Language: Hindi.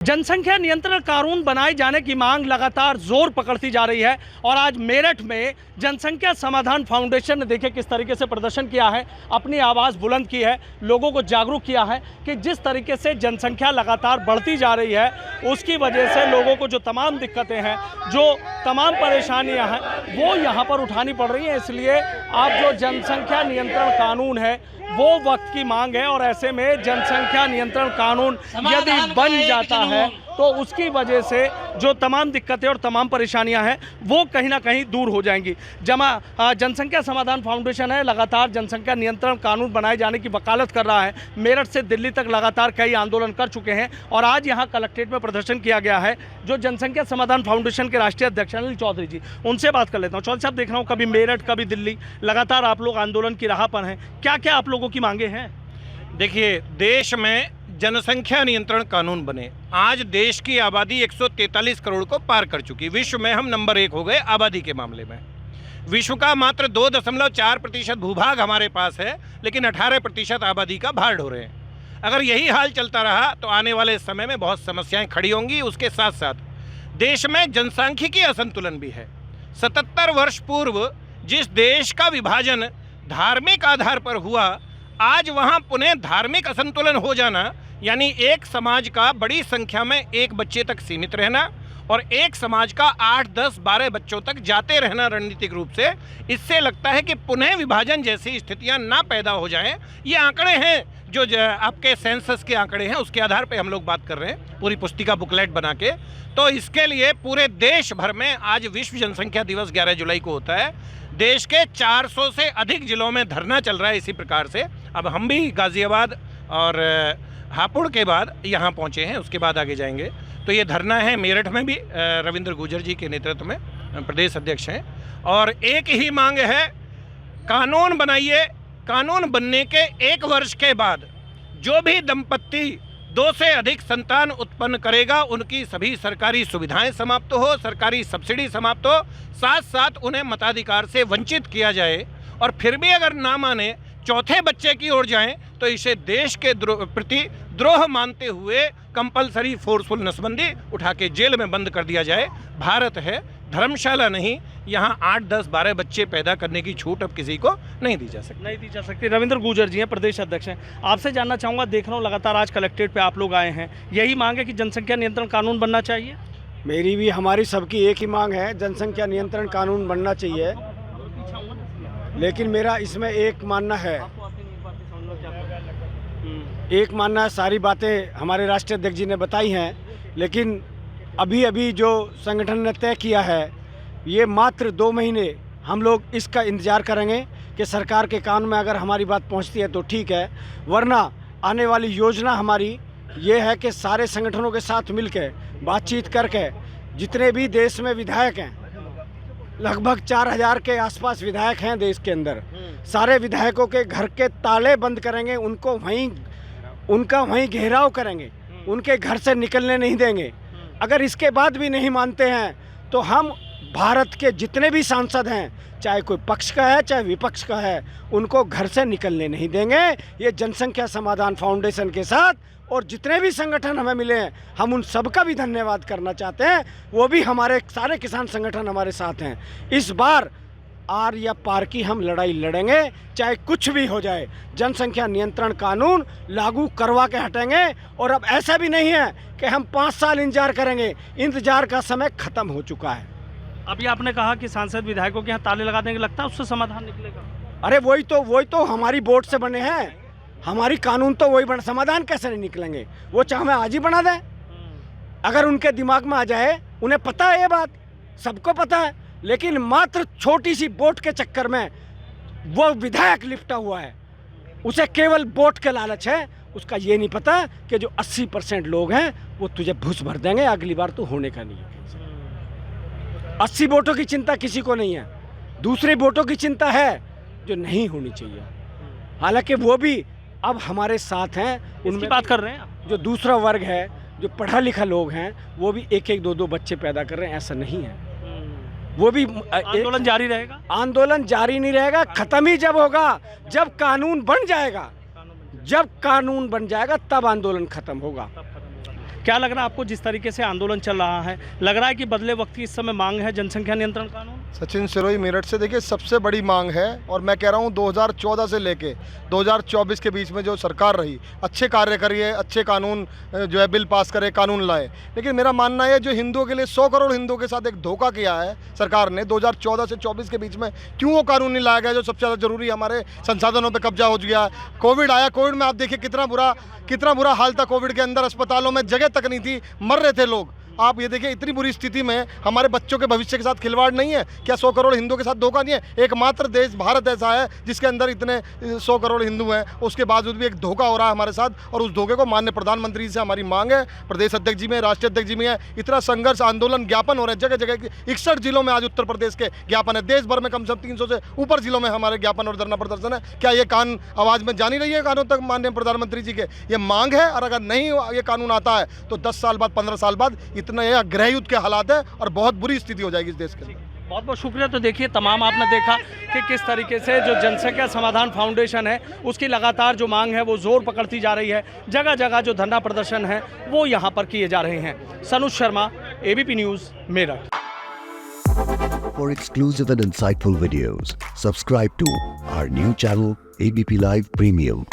जनसंख्या नियंत्रण कानून बनाए जाने की मांग लगातार जोर पकड़ती जा रही है और आज मेरठ में जनसंख्या समाधान फाउंडेशन ने देखिए किस तरीके से प्रदर्शन किया है, अपनी आवाज़ बुलंद की है, लोगों को जागरूक किया है कि जिस तरीके से जनसंख्या लगातार बढ़ती जा रही है उसकी वजह से लोगों को जो तमाम दिक्कतें हैं, जो तमाम परेशानियां हैं वो यहाँ पर उठानी पड़ रही हैं। इसलिए आप जो जनसंख्या नियंत्रण कानून है वो वक्त की मांग है और ऐसे में जनसंख्या नियंत्रण कानून यदि बन जाता है तो उसकी वजह से जो तमाम दिक्कतें और तमाम परेशानियां हैं वो कहीं ना कहीं दूर हो जाएंगी। जनसंख्या समाधान फाउंडेशन है, लगातार जनसंख्या नियंत्रण कानून बनाए जाने की वकालत कर रहा है। मेरठ से दिल्ली तक लगातार कई आंदोलन कर चुके हैं और आज यहाँ कलेक्ट्रेट में प्रदर्शन किया गया है। जो जनसंख्या समाधान फाउंडेशन के राष्ट्रीय अध्यक्ष अनिल चौधरी जी, उनसे बात कर लेता हूँ। चौधरी साहब, देख रहा हूँ कभी मेरठ कभी दिल्ली, लगातार आप लोग आंदोलन की राह पर हैं, क्या क्या आप लोगों की मांगे हैं? देखिए, देश में जनसंख्या नियंत्रण कानून बने। आज देश की आबादी 143 करोड़ को पार कर चुकी। विश्व में हम नंबर 1 हो गए आबादी के मामले में। विश्व का मात्र 2.4% भूभाग हमारे पास है, लेकिन 18% आबादी का भार ढो रहे हैं। अगर यही हाल चलता रहा तो आने वाले समय में बहुत समस्याएं खड़ी होंगी। उसके साथ साथ देश में जनसांख्यिकी असंतुलन भी है। 77 वर्ष पूर्व जिस देश का विभाजन धार्मिक आधार पर हुआ, आज वहाँ पुनः धार्मिक असंतुलन हो जाना, यानी एक समाज का बड़ी संख्या में एक बच्चे तक सीमित रहना और एक समाज का 8, 10, 12 बच्चों तक जाते रहना रणनीतिक रूप से, इससे लगता है कि पुनः विभाजन जैसी स्थितियां ना पैदा हो जाएं। ये आंकड़े हैं जो आपके सेंसस के आंकड़े हैं, उसके आधार पे हम लोग बात कर रहे हैं, पूरी पुस्तिका बुकलेट बना के। तो इसके लिए पूरे देश भर में आज विश्व जनसंख्या दिवस 11 जुलाई को होता है। देश के 400 से अधिक जिलों में धरना चल रहा है इसी प्रकार से। अब हम भी गाज़ियाबाद और हापुड़ के बाद यहाँ पहुँचे हैं, उसके बाद आगे जाएंगे। तो ये धरना है मेरठ में भी, रविंद्र गुर्जर जी के नेतृत्व में प्रदेश अध्यक्ष हैं। और एक ही मांग है, कानून बनाइए। कानून बनने के 1 वर्ष के बाद जो भी दंपत्ति 2 से अधिक संतान उत्पन्न करेगा उनकी सभी सरकारी सुविधाएं समाप्त हो, सरकारी सब्सिडी समाप्त हो, साथ साथ उन्हें मताधिकार से वंचित किया जाए। और फिर भी अगर ना माने, चौथे बच्चे की ओर जाएं, तो इसे देश के प्रति द्रोह मानते हुए कंपलसरी फोर्सफुल नसबंदी उठा के जेल में बंद कर दिया जाए। भारत है, धर्मशाला नहीं। यहाँ 8, 10, 12 बच्चे पैदा करने की छूट अब किसी को नहीं दी जा सकती। रविंद्र गुर्जर जी हैं, प्रदेश अध्यक्ष हैं। आपसे जानना चाहूँगा, देख रहा हूँ लगातार आज कलेक्ट्रेट पे आप लोग आए हैं, यही मांग है कि जनसंख्या नियंत्रण कानून बनना चाहिए? मेरी भी, हमारी सबकी एक ही मांग है, जनसंख्या नियंत्रण कानून बनना चाहिए। लेकिन मेरा इसमें एक मानना है, सारी बातें हमारे राष्ट्रीय अध्यक्ष जी ने बताई हैं, लेकिन अभी जो संगठन ने तय किया है, ये मात्र 2 महीने हम लोग इसका इंतज़ार करेंगे कि सरकार के कान में अगर हमारी बात पहुंचती है तो ठीक है, वरना आने वाली योजना हमारी ये है कि सारे संगठनों के साथ मिलकर बातचीत करके, जितने भी देश में विधायक हैं, लगभग 4000 के आसपास विधायक हैं देश के अंदर, सारे विधायकों के घर के ताले बंद करेंगे, उनका वहीं घेराव करेंगे, उनके घर से निकलने नहीं देंगे। अगर इसके बाद भी नहीं मानते हैं तो हम भारत के जितने भी सांसद हैं, चाहे कोई पक्ष का है चाहे विपक्ष का है, उनको घर से निकलने नहीं देंगे। ये जनसंख्या समाधान फाउंडेशन के साथ और जितने भी संगठन हमें मिले हैं, हम उन सबका भी धन्यवाद करना चाहते हैं। वो भी हमारे सारे किसान संगठन हमारे साथ हैं। इस बार आर या पार की हम लड़ाई लड़ेंगे, चाहे कुछ भी हो जाए। जनसंख्या नियंत्रण कानून लागू करवा के हटेंगे। और अब ऐसा भी नहीं है कि हम 5 साल इंतजार करेंगे, इंतजार का समय खत्म हो चुका है। अभी आपने कहा कि सांसद विधायकों के यहाँ ताले लगा देंगे, लगता है उससे समाधान निकलेगा? अरे वही तो हमारी वोट से बने हैं, हमारी कानून तो वही बने, समाधान कैसे नहीं निकलेंगे? वो चाहे हमें आज ही बना दें, अगर उनके दिमाग में आ जाए। उन्हें पता है, ये बात सबको पता है, लेकिन मात्र छोटी सी वोट के चक्कर में वो विधायक लिपटा हुआ है। उसे केवल वोट के लालच है, उसका ये नहीं पता कि जो 80% लोग हैं वो तुझे घूस भर देंगे, अगली बार तो होने का नहीं है। 80 वोटों की चिंता किसी को नहीं है, दूसरे वोटों की चिंता है जो नहीं होनी चाहिए। हालांकि वो भी अब हमारे साथ हैं, उनकी बात कर रहे हैं। जो दूसरा वर्ग है, जो पढ़ा लिखा लोग हैं, वो भी 1-1, 2-2 बच्चे पैदा कर रहे हैं। ऐसा नहीं है, वो भी आंदोलन जारी रहेगा। आंदोलन जारी नहीं रहेगा, खत्म ही जब होगा, जब कानून बन जाएगा। जब कानून बन जाएगा तब आंदोलन खत्म होगा। क्या लग रहा है आपको, जिस तरीके से आंदोलन चल रहा है, लग रहा है कि बदले वक्त की इस समय मांग है जनसंख्या नियंत्रण कानून? सचिन सिरोही मेरठ से, देखिए सबसे बड़ी मांग है, और मैं कह रहा हूँ 2014 से लेके 2024 के बीच में जो सरकार रही, अच्छे कार्य करिए, अच्छे कानून जो है बिल पास करे, कानून लाए, लेकिन मेरा मानना है जो हिंदुओं के लिए 100 करोड़ हिंदुओं के साथ एक धोखा किया है सरकार ने 2014 से 24 के बीच में, क्यों वो कानून नहीं लाया गया जो सबसे ज़्यादा जरूरी, हमारे संसाधनों पर कब्जा हो गया। कोविड आया, कोविड में आप देखिए कितना बुरा हाल था, कोविड के अंदर अस्पतालों में जगह तक नहीं थी, मर रहे थे लोग। आप ये देखिए इतनी बुरी स्थिति में हमारे बच्चों के भविष्य के साथ खिलवाड़ नहीं है क्या? 100 करोड़ हिंदुओं के साथ धोखा नहीं है? एकमात्र देश भारत ऐसा है जिसके अंदर इतने 100 करोड़ हिंदू हैं, उसके बावजूद भी एक धोखा हो रहा है हमारे साथ, और उस धोखे को माननीय प्रधानमंत्री से हमारी मांग है, प्रदेश अध्यक्ष जी में, राष्ट्रीय अध्यक्ष जी में है, इतना संघर्ष आंदोलन ज्ञापन हो रहे हैं जगह जगह, 61 जिलों में आज उत्तर प्रदेश के ज्ञापन है, देश भर में कम से कम 300 से ऊपर जिलों में हमारे ज्ञापन और धरना प्रदर्शन है। क्या ये कान आवाज़ में जानी रही है कानून तक माननीय प्रधानमंत्री जी के? ये मांग है, और अगर नहीं ये कानून आता है तो 10 साल बाद, 15 साल बाद इतना ये गृह युद्ध के हालात है और बहुत बुरी स्थिति हो जाएगी इस देश के। बहुत बहुत शुक्रिया। तो देखिए तमाम आपने देखा कि किस तरीके से जो जनसंख्या समाधान फाउंडेशन है उसकी लगातार जो मांग है वो जोर पकड़ती जा रही है, जगह जगह जो धरना प्रदर्शन है वो यहाँ पर किए जा रहे हैं। Sanuj Sharma, ABP News, Meerut. For exclusive and insightful videos, subscribe to our new channel ABP Live Premium.